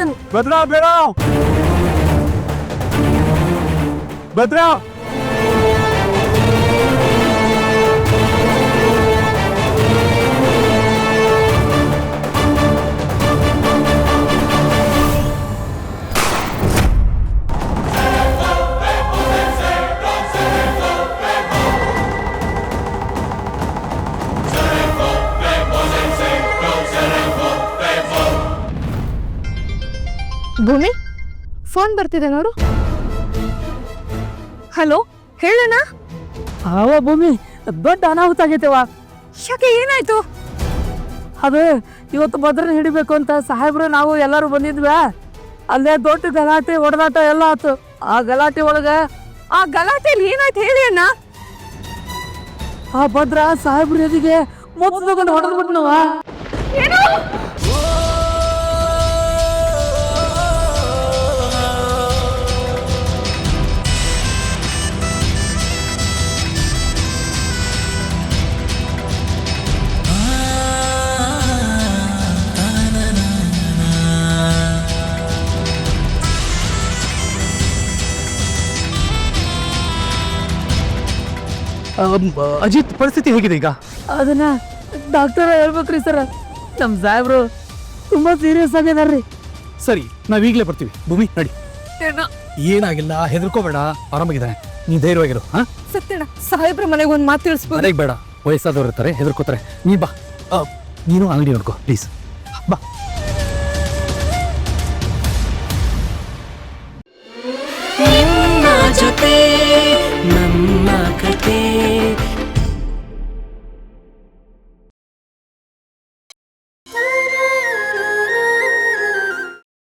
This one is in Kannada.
ಹೇಳ್ತೇನೆ. ಭದ್ರಾ ಬೇಡ, ಭದ್ರಾ. ಭೂಮಿ, ಫೋನ್ ಬರ್ತಿದೆ ನೋಡು. ಹಲೋ, ಹೇಳಣ್ಣ. ಅವ ಭೂಮಿ, ದೊಡ್ಡ ಅನಾಹುತ ಆಗೈತೆವ. ಯಾಕೆ, ಏನಾಯ್ತು? ಅದು ಇವತ್ತು ಭದ್ರನ ಹಿಡಿಬೇಕು ಅಂತ ಸಾಹೇಬ್ರು ನಾವು ಎಲ್ಲರೂ ಬಂದಿದ್ವಿ. ಅಲ್ಲೇ ದೊಡ್ಡ ಗಲಾಟೆ ಹೊಡೆದಾಟ ಎಲ್ಲ ಆತು. ಆ ಗಲಾಟೆ ಒಳಗೆ ಆ ಗಲಾಟೆಯಲ್ಲಿ ಏನಾಯ್ತು ಹೇಳಿ ಅಣ್ಣ. ಆ ಭದ್ರ ಸಾಹೇಬ್ರ ಎದಿಗೆ ಮೊತ್ತ ತಗೊಂಡು ಹೊಡೆದ್ಬಿಟ್ನವ. ಏನು? ಅಜಿತ್, ಪರಿಸ್ಥಿತಿ ಹೇಗಿದೆ ಈಗ? ಅದನ್ನ ಡಾಕ್ಟರ್ ಹೇಳ್ಬೇಕ್ರಿ ಸರ್. ನಮ್ಮ ಸಾಹೇಬ್ರು ತುಂಬಾ ಸೀರಿಯಸ್ ಆಗಿದಾರ್ರಿ. ಸರಿ, ನಾವೀಗಲೇ ಬರ್ತೀವಿ. ಭೂಮಿ ನಡಿ. ಅಣ್ಣ, ಏನಾಗಿಲ್ಲ, ಹೆದರ್ಕೋಬೇಡ, ಆರಾಮಾಗಿದ್ದಾನೆ. ನೀ ಧೈರ್ಯವಾಗಿರು. ಸತ್ಯಣ್ಣ, ಸಾಹೇಬ್ರ ಮನೆಗೆ ಒಂದು ಮಾತು ತಿಳಿಸ್ಬೋದು. ಮನೆಗೆ ಬೇಡ, ವಯಸ್ಸಾದವ್ರು ಇರ್ತಾರೆ, ಹೆದರ್ಕೋತಾರೆ. ನೀ ಬಾ. ನೀನು ಅಂಗಡಿ ನೋಡ್ಕೋ ಪ್ಲೀಸ್. ಬಾ.